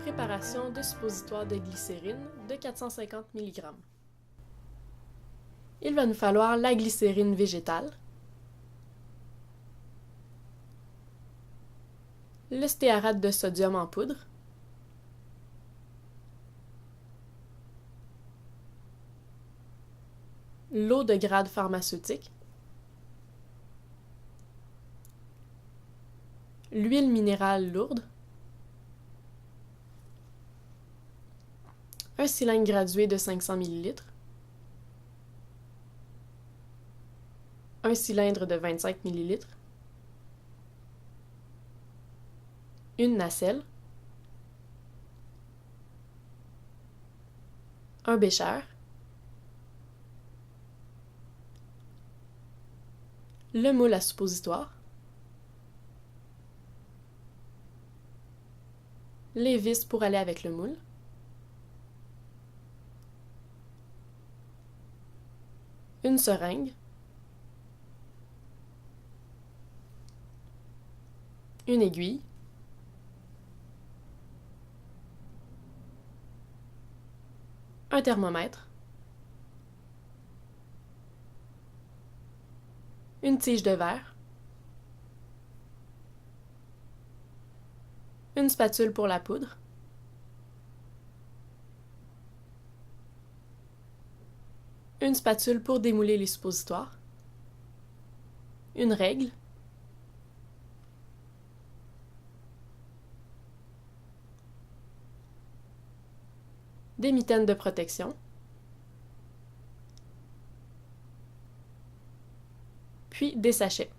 préparation de suppositoire de glycérine de 450 mg. Il va nous falloir la glycérine végétale, le stéarate de sodium en poudre, l'eau de grade pharmaceutique, l'huile minérale lourde, un cylindre gradué de 500 ml, un cylindre de 25 ml, une nacelle, un bécher, le moule à suppositoire, les vis pour aller avec le moule, une seringue, une aiguille, un thermomètre, une tige de verre, une spatule pour la poudre, une spatule pour démouler les suppositoires, une règle, des mitaines de protection, puis des sachets.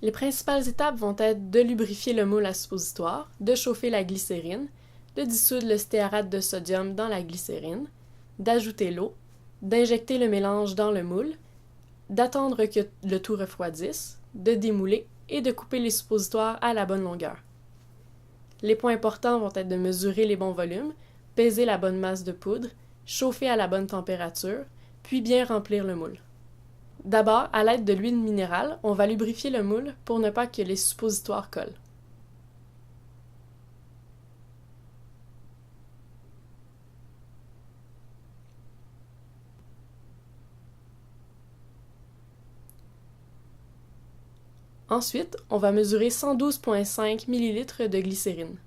Les principales étapes vont être de lubrifier le moule à suppositoire, de chauffer la glycérine, de dissoudre le stéarate de sodium dans la glycérine, d'ajouter l'eau, d'injecter le mélange dans le moule, d'attendre que le tout refroidisse, de démouler et de couper les suppositoires à la bonne longueur. Les points importants vont être de mesurer les bons volumes, peser la bonne masse de poudre, chauffer à la bonne température, puis bien remplir le moule. D'abord, à l'aide de l'huile minérale, on va lubrifier le moule pour ne pas que les suppositoires collent. Ensuite, on va mesurer 112,5 ml de glycérine.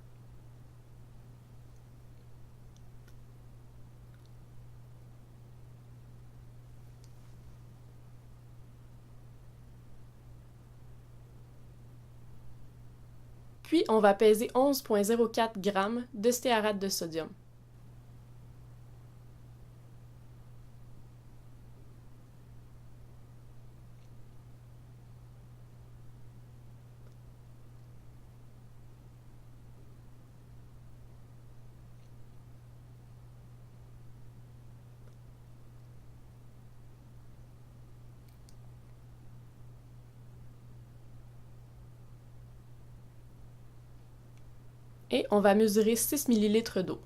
Puis, on va peser 11,04 g de stéarate de sodium. Et on va mesurer 6 ml d'eau.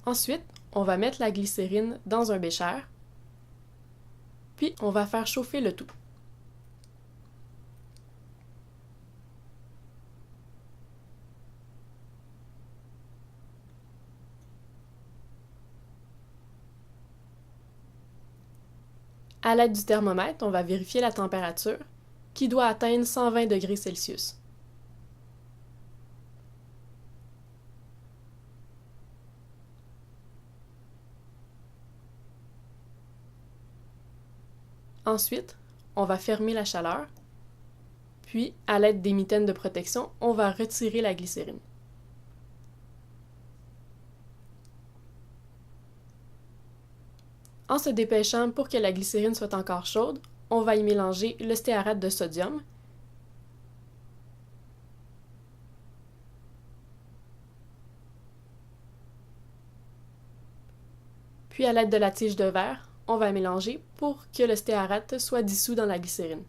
Ensuite, on va mettre la glycérine dans un bécher, puis on va faire chauffer le tout. À l'aide du thermomètre, on va vérifier la température, qui doit atteindre 120 degrés Celsius. Ensuite, on va fermer la chaleur, puis, à l'aide des mitaines de protection, on va retirer la glycérine. En se dépêchant pour que la glycérine soit encore chaude, on va y mélanger le stéarate de sodium, puis à l'aide de la tige de verre, on va mélanger pour que le stéarate soit dissous dans la glycérine.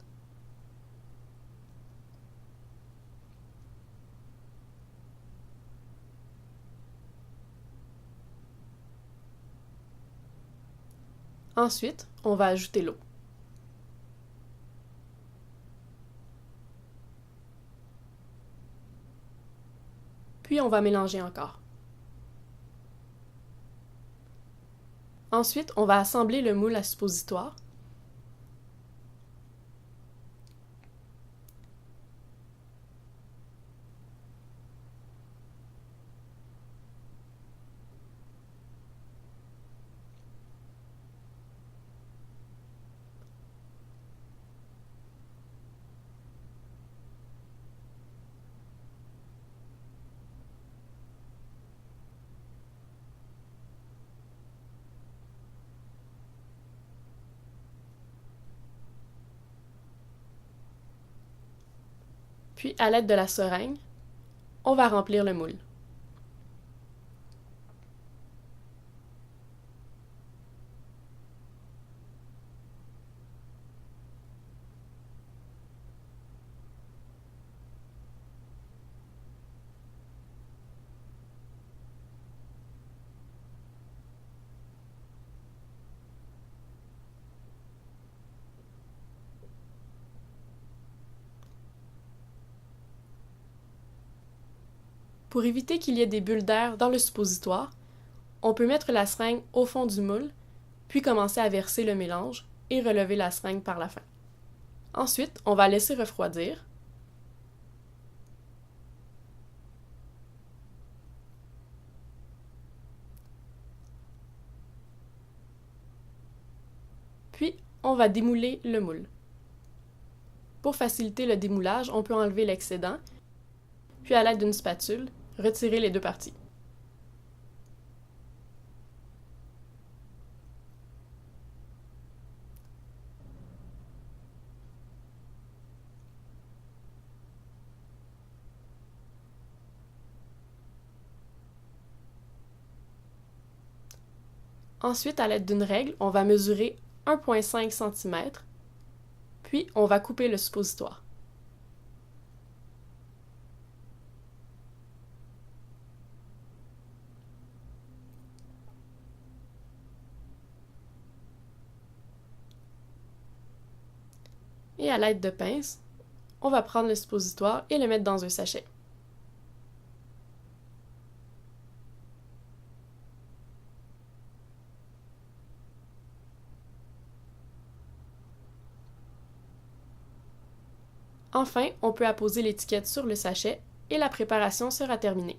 Ensuite, on va ajouter l'eau. Puis on va mélanger encore. Ensuite, on va assembler le moule à suppositoire. Puis, à l'aide de la seringue, on va remplir le moule. Pour éviter qu'il y ait des bulles d'air dans le suppositoire, on peut mettre la seringue au fond du moule, puis commencer à verser le mélange et relever la seringue par la fin. Ensuite, on va laisser refroidir. Puis, on va démouler le moule. Pour faciliter le démoulage, on peut enlever l'excédent, puis à l'aide d'une spatule, retirer les deux parties. Ensuite, à l'aide d'une règle, on va mesurer 1,5 cm, puis on va couper le suppositoire. Et à l'aide de pince, on va prendre le suppositoire et le mettre dans un sachet. Enfin, on peut apposer l'étiquette sur le sachet et la préparation sera terminée.